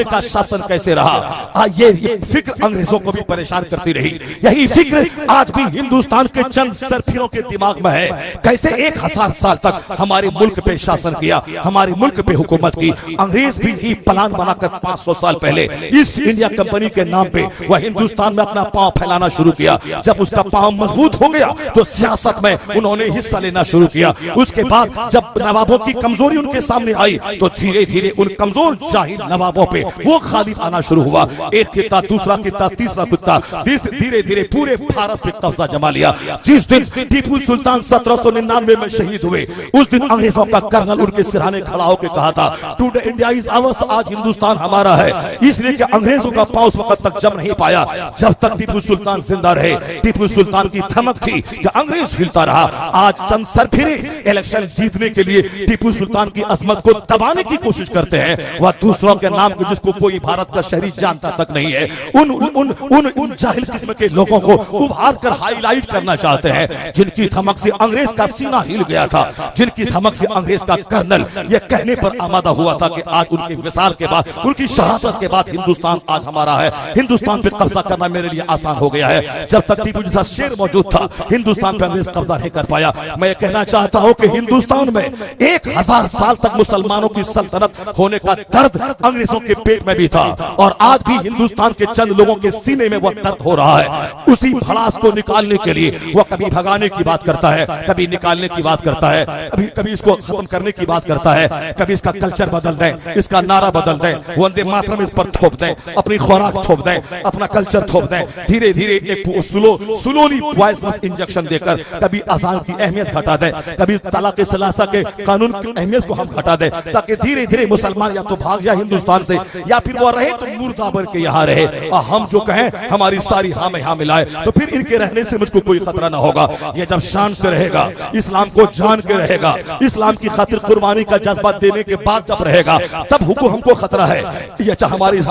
का शासन कैसे रहा, ये फिक्र अंग्रेजों को भी परेशान करती रही। यही फिक्र आज भी हिंदुस्तान के चंद सरफिरों के दिमाग में है। कैसे 1000 साल तक हमारे मुल्क पे शासन किया, हमारे मुल्क पे हुकूमत की। अंग्रेज भी ही प्लान बनाकर 500 साल पहले ईस्ट इंडिया कंपनी के नाम पे वह हिंदुस्तान में अपना पांव फैलाना शुरू किया। जब उसका पांव मजबूत हो गया तो सियासत में उन्होंने हिस्सा लेना शुरू किया। उसके बाद जब नवाबों की कमजोरी उनके सामने आई तो धीरे धीरे उन कमजोर जाहिल नवाबों पे वो गालिब आना शुरू हुआ। एक किता, दूसरा किता, तीसरा किता, धीरे धीरे पूरे भारत पे कब्जा जमा लिया। जिस दिन टीपू सुल्तान 1799 में शहीद हुए, उस दिन अंग्रेजों का कर्नल उनके सिरहाने खड़ा होकर कहा था, टुडे इंडिया इज आवर्स, आज हिंदुस्तान हमारा है। इसलिए कि अंग्रेजों का पांव उस वक्त तक जम नहीं पाया जब तक टीपू सुल्तान जिंदा रहे। टीपू सुल्तान की धमक थी कि अंग्रेज हिलता रहा। आज चंद सरफिरे इलेक्शन जीतने के लिए टीपू सुल्तान की अजमत को दबाने की कोशिश करते हैं। वह दूसरों के नाम को जिसको कोई भारत का शहरी जानता तक नहीं है, उन उन उन उन, उन जाहिल किस्म के लोगों को उभार कर हाईलाइट करना चाहते हैं, जिनकी धमक से अंग्रेज का सीना हिल गया था, जिनकी धमक से अंग्रेज का कर्नल यह कहने पर आमादा हुआ था कि आज उनके विसार के बाद, उनकी शहादत के बाद हिंदुस्तान आज हमारा है, हिंदुस्तान पे कब्जा करना मेरे लिए आसान हो गया है। जब तक टीपू जैसा शेर मौजूद था, हिंदुस्तान पे अंग्रेज कब्जा नहीं कर पाया। मैं कहना चाहता हूं कि हिंदुस्तान में 1000 साल तक मुसलमानों की सल्तनत होने का दर्द अंग्रेजों के पेट में भी था, और आज भी हिंदुस्तान के चंद लोगों के सीने में वह दर्द हो रहा है। उसी भड़ास को निकालने के लिए वह कभी भगाने की बात करता है, कभी निकालने की बात करता है, कभी इसको खत्म करने की बात करता है, कभी इसका कल्चर बदल दें, इसका नारा बदल दें, वंदे मातरम इस पर थोप दें, अपनी खुराक थोप दें, अपना कल्चर थोप दें, धीरे धीरे एक स्लोली पॉइजनस इंजेक्शन देकर कभी अजान की अहमियत घटा दें, कभी तलाक सलासा के कानून की अहमियत को हम घटा दें, ताकि धीरे धीरे मुसलमान या तो भाग जाए हिंदुस्तान से, या फिर वो रहे तो मुर्दा बन के यहाँ रहे, और हम जो कहें हमारी सारी हाँ में हाँ मिलाए, तो फिर इनके रहने से मुझको कोई खतरा ना होगा। ये जब शान से रहेगा, इस्लाम को जान के रहेगा, इस्लाम की खातिर कुर्बानी का जज्बा देने के बाद जब रहेगा, तब हमको खतरा है ये हमारी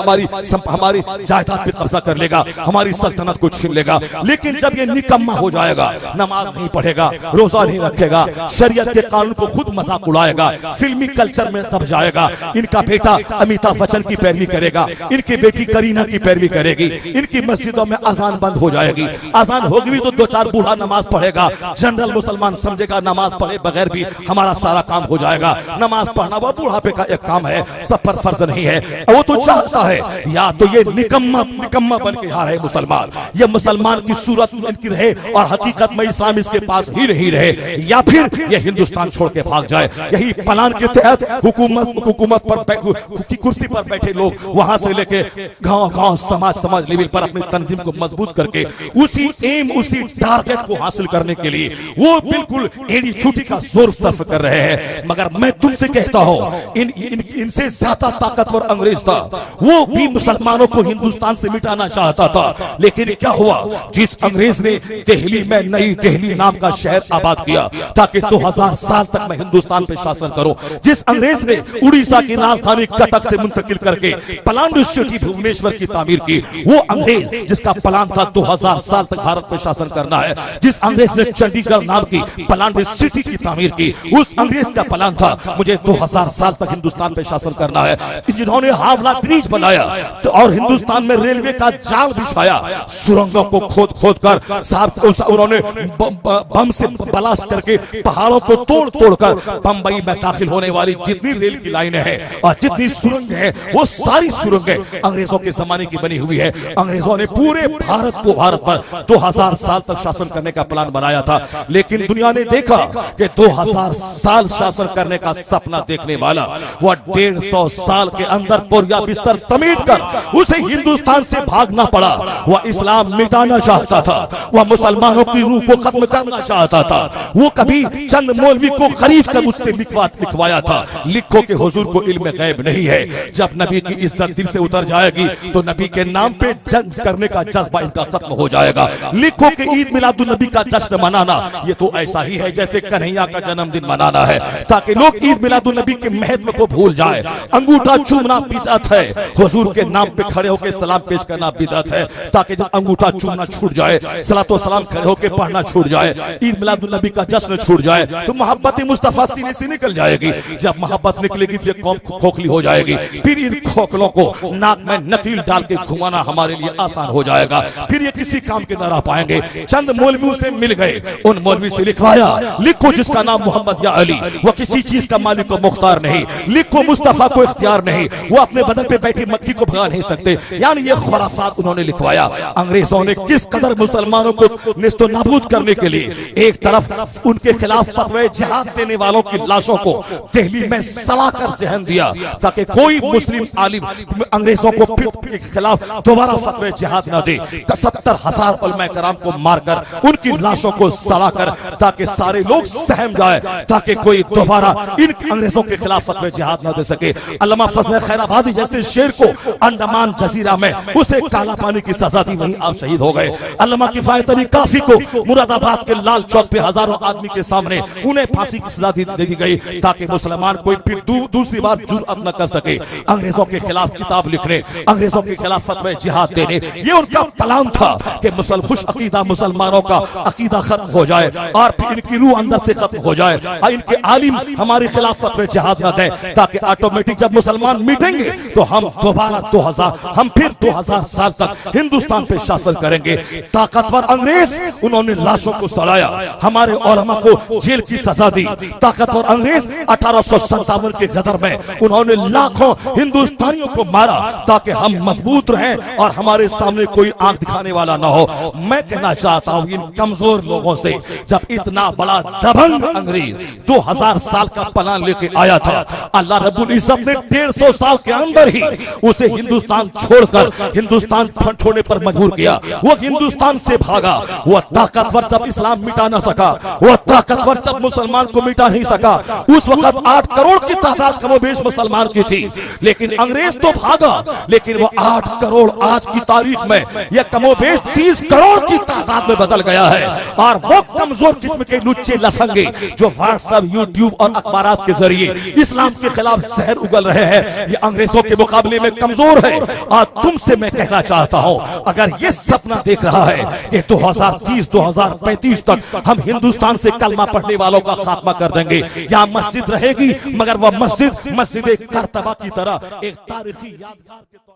जायदाद पे कब्जा कर लेगा, हमारी सल्तनत को छीन लेगा। लेकिन जब ये निकम्मा हो जाएगा, नमाज नहीं पढ़ेगा, रोजा नहीं रखेगा, शरीयत के कानून को खुद मजाक उड़ाएगा, फिल्मी कल्चर में दब जाएगा, इनका बेटा अमिताभ बच्चन की पैरवी करेगा, इनकी बेटी करीना की पैरवी करेगी, इनकी मस्जिदों में अजान बंद हो जाएगी, अजान होगी तो 2-4 बूढ़ा नमाज पढ़ेगा, जनरल मुसलमान समझेगा नमाज पढ़े बगैर भी हमारा सारा काम हो जाएगा। नमाज पढ़ना वह बुढ़ापे का एक काम है, सब पर फर्ज नहीं है। वो तो चाहता है या तो ये निकम्मा बन के यहाँ रहे मुसलमान, ये मुसलमान की सूरत इनकी रहे और हकीकत में इस्लाम इसके पास ही नहीं रहे, या फिर ये हिंदुस्तान छोड़ के भाग जाए। यही प्लान के तहत हुकूमत पर की कुर्सी पर बैठे लोग वहां से लेके गांव समाज लेवल पर अपनी तंजीम को मजबूत करके उसी एम, उसी टारगेट को हासिल करने के लिए वो बिल्कुल एड़ी छुट्टी का जोर सर्फ कर रहे हैं। मगर मैं तुमसे कहता हूं इनसे ज्यादा ताकतवर अंग्रेज था, वो भी मुसलमानों को हिंदुस्तान से मिटाना चाहता था। लेकिन क्या हुआ, जिस अंग्रेज ने दिल्ली में नई दिल्ली नाम का शहर आबाद किया ताकि 2000 साल तक मैं हिंदुस्तान पे शासन करूं, जिस अंग्रेज ने उड़ीसा की राजधानी कटक से मुंतकिल करके पलांडू सिटी भुवनेश्वर की तामीर की, वो अंग्रेज जिसका प्लान था 2000 साल तक भारत पे शासन करना है, जिस अंग्रेज ने चंडीगढ़ नाम की पलांडू सिटी की तामीर की, उस अंग्रेज का प्लान था मुझे 2000 साल तक हिंदुस्तान पे शासन करना है। जिन्होंने हावड़ा ब्रिज बनाया तो और हिंदुस्तान में रेलवे का जाल बिछाया, सुरंगों को खोद कर साहब उन्होंने बम से ब्लास्ट करके पहाड़ों को तोड़ कर बंबई में दाखिल होने वाली जितनी रेल की लाइनें हैं और जितनी सुरंग है, वो सारी सुरंगें अंग्रेजों के जमाने की बनी हुई है। अंग्रेजों ने पूरे भारत पर 2000 साल तक शासन करने का प्लान बनाया था, लेकिन दुनिया ने देखा कि 2000 साल शासन करने का सपना देखने वाला वह 150 साल के अंदर पुरिया बिस्तर समेट कर उसे हिंदुस्तान से भागना पड़ा। वह इस्लाम मिटाना चाहता था, वह मुसलमानों की रूह को खत्म करना चाहता था। वो कभी चंद मौलवी को खरीद कर उससे लिखवाया था, लिखो के हुजूर को इल्म गैब नहीं है। जब नबी की इज्जत दिल से उतर जाएगी तो नबी के नाम पे जंग करने का जज्बा इनका खत्म हो जाएगा। लिखो कि ईद मिलादुन नबी का जश्न मनाना ये तो ऐसा ही है जैसे कन्हैया का जन्मदिन मनाना है, ताकि लोग ईद मिलादुन नबी के महत्व को भूल जाए। अंगूठा चूमना बिदअत है, हुजूर के नाम पे खड़े होकर सलाम पेश करना बिदअत है, ताकि जब अंगूठा चूमना छूट जाए, सलातो सलाम खड़े होकर पढ़ना छूट जाए, ईद मिलादुन नबी का जश्न छूट जाए, तो मोहब्बत मुस्तफा सीने से निकल जाएगी। जब मोहब्बत निकलेगी तो कौम खोखली हो जाएगी, फिर इन खोखलों को नाक में नकील डाल के घुमाना हमारे लिए आसान हो जाएगा, फिर ये किसी काम के न रह पाएंगे। चंद मौलवियों से मिल गए, उन मौलवी से लिखवाया, लिखो जिसका नाम मोहम्मद या अली, वो किसी चीज का मालिक को मुख्तार नहीं, लिखो मुस्तफा को इख्तियार नहीं, वो अपने बदन पे बैठी मक्खी को भगा नहीं सकते। यानी ये खुराफात उन्होंने लिखवाया। अंग्रेजों ने किस कदर मुसलमानों को निस्तो नाबूद करने के लिए एक तरफ उनके खिलाफ फतवे जिहाद देने वालों की लाशों को दिल्ली में सलाकर जहन दिया ताकि कोई मुस्लिम आलिम अंग्रेजों को के खिलाफ दोबारा फतवे जिहाद न दे। 70,000 उलमा कराम को मारकर उनकी लाशों को सलाकर ताकि सारे लोग सहम जाए, ताकि कोई दोबारा इन अंग्रेजों के खिलाफ फतवे जिहाद न दे सके। अल्लामा फजल खैराबादी जैसे शेर को अंडमान जजीरा में उसे काला पानी की सजा दी, वहीं आप शहीद हो गए। अल्लामा किफायत अली काफी को मुरादाबाद के लाल चौक पे हजारों आदमी के सामने उन्हें फांसी की सजा दे दी गई ताकि मुसलमान कोई फिर दूसरी बार जुर्अत न कर सके अंग्रेजों के खिलाफ किताब लिखने, अंग्रेजों के खिलाफ फतवे जिहाद देने। ये उनका प्लान था कि खुश अकीदा मुसलमानों का अकीदा खत्म हो जाए और फिर इनकी रूह अंदर से खत्म हो जाए और इनके आलिम हमारे खिलाफ फतवे जिहाद न दे, ताकि ऑटोमेटिक जब मुसलमान मिटेंगे तो हम दोबारा 2000 साल तक हिंदुस्तान पे शासन करेंगे। ताकतवर अंग्रेज, उन्होंने लाशों को सड़ाया, हमारे उलमा को जेल की सजा दी। ताकतवर अंग्रेज 1857 के गदर में उन्होंने लाखों हिंदुस्तानियों को मारा ताकि हम मजबूत रहें और हमारे सामने कोई आंख दिखाने वाला ना हो। मैं कहना चाहता हूं इन कमजोर लोगों से, जब इतना बड़ा दबंग अंग्रेज 2000 साल का प्लान लेके आया था, अल्लाह रब्बुल इज्जत ने 150 साल के अंदर ही उसे हिंदुस्तान छोड़कर हिंदुस्तान छोड़ने पर मजबूर किया। वो हिंदुस्तान से भागा। वो ताकतवर जब इस्लाम मिटा ना सका, वो ताकतवर जब मुसलमान को मिटा नहीं सका, उस वक्त 8 करोड़ की तादाद कमोबेश मुसलमान की थी, लेकिन अंग्रेज तो भागा, लेकिन वो 8 करोड़ आज की तारीख में यह कमोबेश 30 करोड़ की तादाद में बदल गया है। और वो कमजोर किस्म के लुच्चे लफंगे जो व्हाट्सएप, यूट्यूब और अखबारात के जरिए इस्लाम के खिलाफ जहर उगल रहे हैं, ये अंग्रेजों के मुकाबले में कमजोर है। और तुमसे मैं कहना चाहता हूं, अगर ये सपना देख रहा है कि 2030-2035 तक हम हिंदुस्तान से कलमा पढ़ने वालों का खात्मा कर देंगे, यहाँ मस्जिद रहेगी मगर वह मस्जिद करतबा की तरह एक तारीखी यादगार के तौर